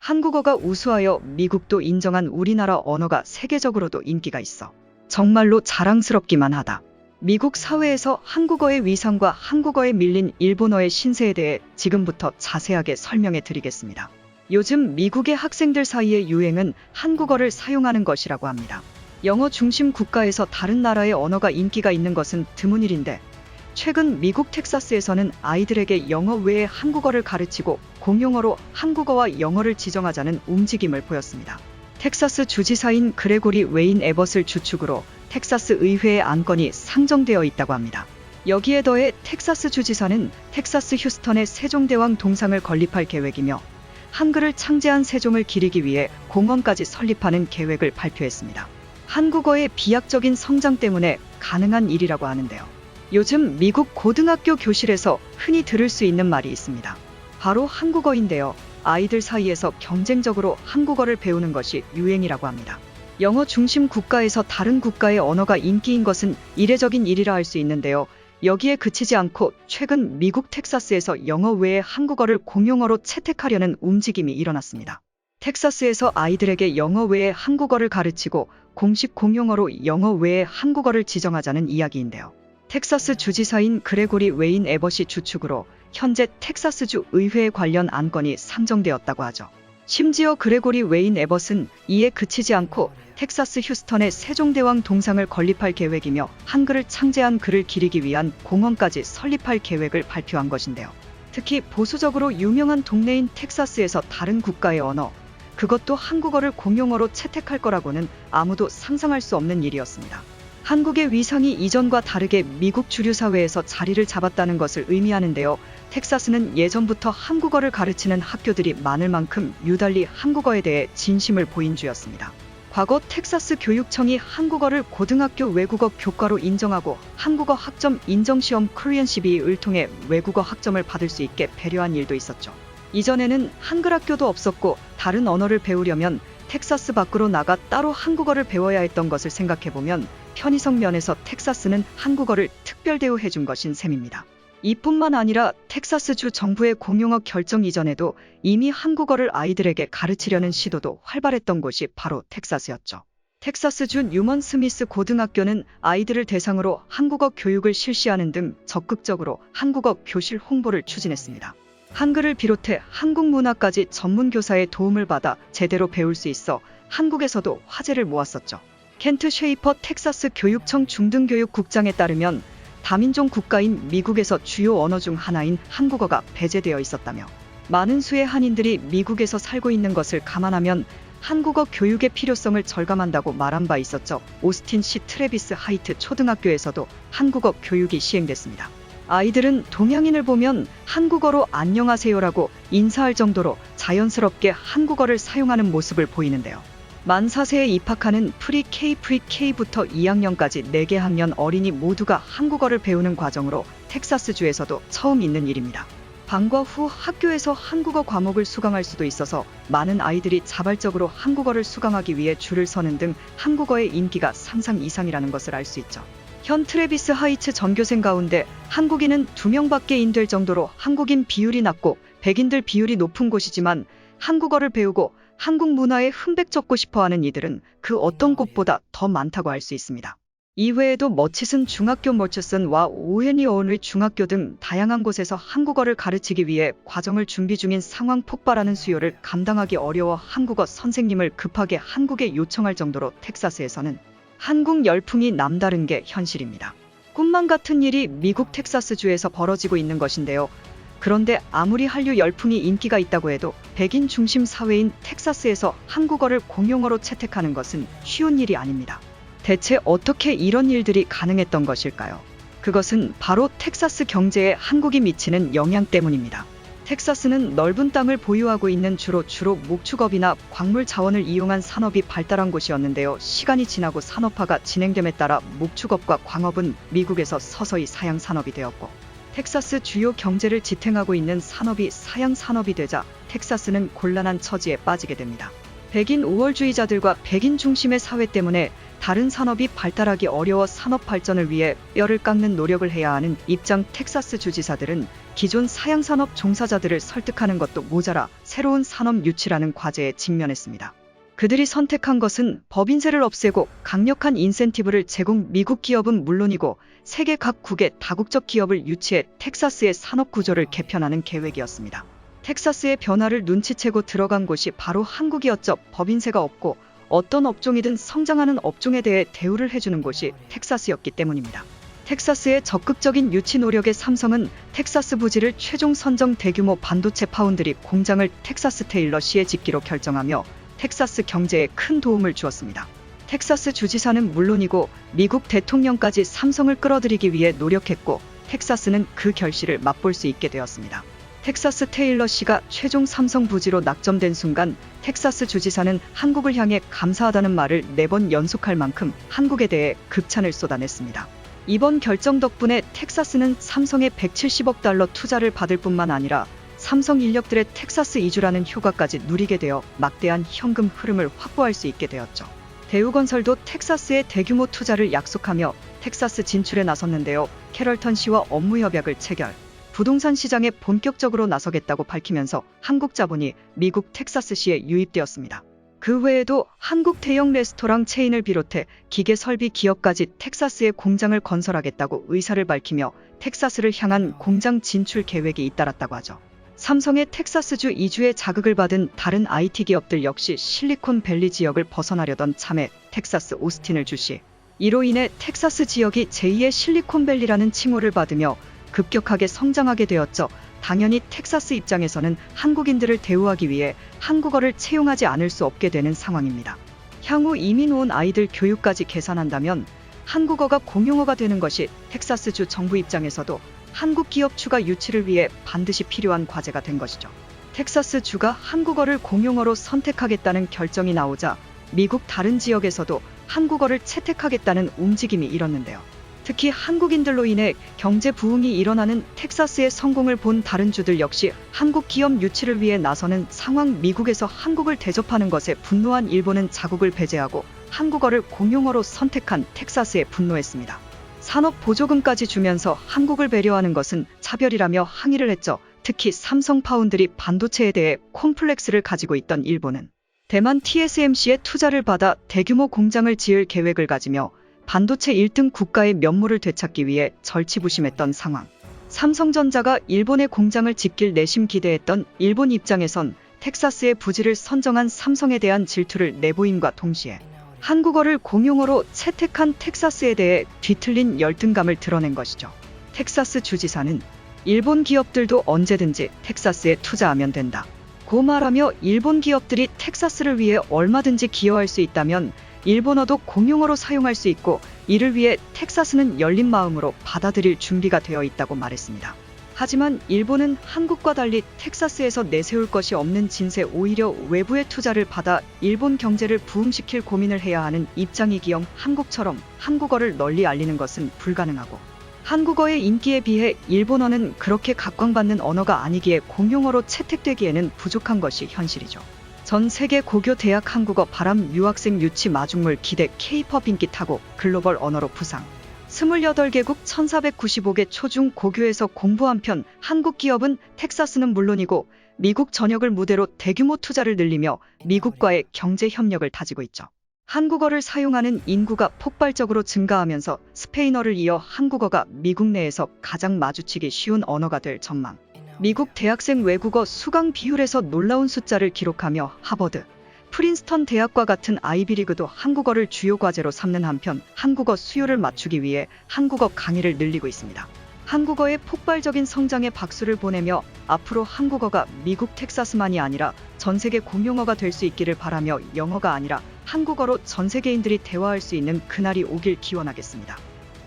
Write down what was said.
한국어가 우수하여 미국도 인정한 우리나라 언어가 세계적으로도 인기가 있어 정말로 자랑스럽기만 하다. 미국 사회에서 한국어의 위상과 한국어에 밀린 일본어의 신세에 대해 지금부터 자세하게 설명해 드리겠습니다. 요즘 미국의 학생들 사이의 유행은 한국어를 사용하는 것이라고 합니다. 영어 중심 국가에서 다른 나라의 언어가 인기가 있는 것은 드문 일인데 최근 미국 텍사스에서는 아이들에게 영어 외에 한국어를 가르치고 공용어로 한국어와 영어를 지정하자는 움직임을 보였습니다. 텍사스 주지사인 그레고리 웨인 에벗을 주축으로 텍사스 의회의 안건이 상정되어 있다고 합니다. 여기에 더해 텍사스 주지사는 텍사스 휴스턴에 세종대왕 동상을 건립할 계획이며 한글을 창제한 세종을 기리기 위해 공원까지 설립하는 계획을 발표했습니다. 한국어의 비약적인 성장 때문에 가능한 일이라고 하는데요. 요즘 미국 고등학교 교실에서 흔히 들을 수 있는 말이 있습니다. 바로 한국어인데요. 아이들 사이에서 경쟁적으로 한국어를 배우는 것이 유행이라고 합니다. 영어 중심 국가에서 다른 국가의 언어가 인기인 것은 이례적인 일이라 할 수 있는데요. 여기에 그치지 않고 최근 미국 텍사스에서 영어 외에 한국어를 공용어로 채택하려는 움직임이 일어났습니다. 텍사스에서 아이들에게 영어 외에 한국어를 가르치고 공식 공용어로 영어 외에 한국어를 지정하자는 이야기인데요. 텍사스 주지사인 그레고리 웨인 에벗이 주축으로 현재 텍사스주 의회에 관련 안건이 상정되었다고 하죠. 심지어 그레고리 웨인 에벗은 이에 그치지 않고 텍사스 휴스턴에 세종대왕 동상을 건립할 계획이며 한글을 창제한 글을 기리기 위한 공원까지 설립할 계획을 발표한 것인데요. 특히 보수적으로 유명한 동네인 텍사스에서 다른 국가의 언어, 그것도 한국어를 공용어로 채택할 거라고는 아무도 상상할 수 없는 일이었습니다. 한국의 위상이 이전과 다르게 미국 주류 사회에서 자리를 잡았다는 것을 의미하는데요. 텍사스는 예전부터 한국어를 가르치는 학교들이 많을 만큼 유달리 한국어에 대해 진심을 보인 주였습니다. 과거 텍사스 교육청이 한국어를 고등학교 외국어 교과로 인정하고 한국어 학점 인정시험 코리안 CBE를 통해 외국어 학점을 받을 수 있게 배려한 일도 있었죠. 이전에는 한글 학교도 없었고 다른 언어를 배우려면 텍사스 밖으로 나가 따로 한국어를 배워야 했던 것을 생각해보면 편의성 면에서 텍사스는 한국어를 특별 대우해준 것인 셈입니다. 이뿐만 아니라 텍사스주 정부의 공용어 결정 이전에도 이미 한국어를 아이들에게 가르치려는 시도도 활발했던 곳이 바로 텍사스였죠. 텍사스주 뉴먼 스미스 고등학교는 아이들을 대상으로 한국어 교육을 실시하는 등 적극적으로 한국어 교실 홍보를 추진했습니다. 한글을 비롯해 한국 문화까지 전문 교사의 도움을 받아 제대로 배울 수 있어 한국에서도 화제를 모았었죠. 켄트 쉐이퍼 텍사스 교육청 중등교육국장에 따르면 다민족 국가인 미국에서 주요 언어 중 하나인 한국어가 배제되어 있었다며 많은 수의 한인들이 미국에서 살고 있는 것을 감안하면 한국어 교육의 필요성을 절감한다고 말한 바 있었죠. 오스틴시 트래비스 하이트 초등학교에서도 한국어 교육이 시행됐습니다. 아이들은 동양인을 보면 한국어로 안녕하세요라고 인사할 정도로 자연스럽게 한국어를 사용하는 모습을 보이는데요. 만 4세에 입학하는 프리-K부터 2학년까지 4개 학년 어린이 모두가 한국어를 배우는 과정으로 텍사스주에서도 처음 있는 일입니다. 방과 후 학교에서 한국어 과목을 수강할 수도 있어서 많은 아이들이 자발적으로 한국어를 수강하기 위해 줄을 서는 등 한국어의 인기가 상상 이상이라는 것을 알 수 있죠. 현 트래비스 하이츠 전교생 가운데 한국인은 2명밖에 인될 정도로 한국인 비율이 낮고 백인들 비율이 높은 곳이지만 한국어를 배우고 한국 문화에 흠백적고 싶어하는 이들은 그 어떤 곳보다 더 많다고 할 수 있습니다. 이외에도 머치슨 중학교 머치슨와 오헤니어온의 중학교 등 다양한 곳에서 한국어를 가르치기 위해 과정을 준비 중인 상황 폭발하는 수요를 감당하기 어려워 한국어 선생님을 급하게 한국에 요청할 정도로 텍사스에서는 한국 열풍이 남다른 게 현실입니다. 꿈만 같은 일이 미국 텍사스주에서 벌어지고 있는 것인데요. 그런데 아무리 한류 열풍이 인기가 있다고 해도 백인 중심 사회인 텍사스에서 한국어를 공용어로 채택하는 것은 쉬운 일이 아닙니다. 대체 어떻게 이런 일들이 가능했던 것일까요? 그것은 바로 텍사스 경제에 한국이 미치는 영향 때문입니다. 텍사스는 넓은 땅을 보유하고 있는 주로 목축업이나 광물 자원을 이용한 산업이 발달한 곳이었는데요. 시간이 지나고 산업화가 진행됨에 따라 목축업과 광업은 미국에서 서서히 사양 산업이 되었고 텍사스 주요 경제를 지탱하고 있는 산업이 사양 산업이 되자 텍사스는 곤란한 처지에 빠지게 됩니다. 백인 우월주의자들과 백인 중심의 사회 때문에 다른 산업이 발달하기 어려워 산업 발전을 위해 뼈를 깎는 노력을 해야 하는 입장. 텍사스 주지사들은 기존 사양산업 종사자들을 설득하는 것도 모자라 새로운 산업 유치라는 과제에 직면했습니다. 그들이 선택한 것은 법인세를 없애고 강력한 인센티브를 제공. 미국 기업은 물론이고 세계 각국의 다국적 기업을 유치해 텍사스의 산업 구조를 개편하는 계획이었습니다. 텍사스의 변화를 눈치채고 들어간 곳이 바로 한국이었죠. 법인세가 없고 어떤 업종이든 성장하는 업종에 대해 대우를 해주는 곳이 텍사스였기 때문입니다. 텍사스의 적극적인 유치 노력에 삼성은 텍사스 부지를 최종 선정. 대규모 반도체 파운드리 공장을 텍사스 테일러시에 짓기로 결정하며 텍사스 경제에 큰 도움을 주었습니다. 텍사스 주지사는 물론이고 미국 대통령까지 삼성을 끌어들이기 위해 노력했고 텍사스는 그 결실을 맛볼 수 있게 되었습니다. 텍사스 테일러시가 최종 삼성 부지로 낙점된 순간 텍사스 주지사는 한국을 향해 감사하다는 말을 4번 연속할 만큼 한국에 대해 극찬을 쏟아냈습니다. 이번 결정 덕분에 텍사스는 삼성의 170억 달러 투자를 받을 뿐만 아니라 삼성 인력들의 텍사스 이주라는 효과까지 누리게 되어 막대한 현금 흐름을 확보할 수 있게 되었죠. 대우건설도 텍사스에 대규모 투자를 약속하며 텍사스 진출에 나섰는데요. 캐럴턴 씨와 업무 협약을 체결, 부동산 시장에 본격적으로 나서겠다고 밝히면서 한국 자본이 미국 텍사스시에 유입되었습니다. 그 외에도 한국 대형 레스토랑 체인을 비롯해 기계 설비 기업까지 텍사스에 공장을 건설하겠다고 의사를 밝히며 텍사스를 향한 공장 진출 계획이 잇따랐다고 하죠. 삼성의 텍사스주 이주에 자극을 받은 다른 IT 기업들 역시 실리콘밸리 지역을 벗어나려던 참에 텍사스 오스틴을 주시. 이로 인해 텍사스 지역이 제2의 실리콘밸리라는 칭호를 받으며 급격하게 성장하게 되었죠. 당연히 텍사스 입장에서는 한국인들을 대우하기 위해 한국어를 채용하지 않을 수 없게 되는 상황입니다. 향후 이민 온 아이들 교육까지 계산한다면 한국어가 공용어가 되는 것이 텍사스주 정부 입장에서도 한국 기업 추가 유치를 위해 반드시 필요한 과제가 된 것이죠. 텍사스주가 한국어를 공용어로 선택하겠다는 결정이 나오자 미국 다른 지역에서도 한국어를 채택하겠다는 움직임이 일었는데요. 특히 한국인들로 인해 경제 부흥이 일어나는 텍사스의 성공을 본 다른 주들 역시 한국 기업 유치를 위해 나서는 상황. 미국에서 한국을 대접하는 것에 분노한 일본은 자국을 배제하고 한국어를 공용어로 선택한 텍사스에 분노했습니다. 산업 보조금까지 주면서 한국을 배려하는 것은 차별이라며 항의를 했죠. 특히 삼성 파운드리 반도체에 대해 콤플렉스를 가지고 있던 일본은 대만 TSMC의 투자를 받아 대규모 공장을 지을 계획을 가지며 반도체 1등 국가의 면모를 되찾기 위해 절치부심했던 상황. 삼성전자가 일본의 공장을 짓길 내심 기대했던 일본 입장에선 텍사스의 부지를 선정한 삼성에 대한 질투를 내보임과 동시에 한국어를 공용어로 채택한 텍사스에 대해 뒤틀린 열등감을 드러낸 것이죠. 텍사스 주지사는 일본 기업들도 언제든지 텍사스에 투자하면 된다 고 말하며 일본 기업들이 텍사스를 위해 얼마든지 기여할 수 있다면 일본어도 공용어로 사용할 수 있고 이를 위해 텍사스는 열린 마음으로 받아들일 준비가 되어 있다고 말했습니다. 하지만 일본은 한국과 달리 텍사스에서 내세울 것이 없는 진세, 오히려 외부의 투자를 받아 일본 경제를 부흥시킬 고민을 해야 하는 입장이기영 한국처럼 한국어를 널리 알리는 것은 불가능하고 한국어의 인기에 비해 일본어는 그렇게 각광받는 언어가 아니기에 공용어로 채택되기에는 부족한 것이 현실이죠. 전 세계 고교 대학 한국어 바람 유학생 유치 마중물 기대 K-POP 인기 타고 글로벌 언어로 부상 28개국 1495개 초중 고교에서 공부한 편 한국 기업은 텍사스는 물론이고 미국 전역을 무대로 대규모 투자를 늘리며 미국과의 경제 협력을 다지고 있죠. 한국어를 사용하는 인구가 폭발적으로 증가하면서 스페인어를 이어 한국어가 미국 내에서 가장 마주치기 쉬운 언어가 될 전망. 미국 대학생 외국어 수강 비율에서 놀라운 숫자를 기록하며 하버드, 프린스턴 대학과 같은 아이비리그도 한국어를 주요 과제로 삼는 한편 한국어 수요를 맞추기 위해 한국어 강의를 늘리고 있습니다. 한국어의 폭발적인 성장에 박수를 보내며 앞으로 한국어가 미국 텍사스만이 아니라 전 세계 공용어가 될 수 있기를 바라며 영어가 아니라 한국어로 전 세계인들이 대화할 수 있는 그날이 오길 기원하겠습니다.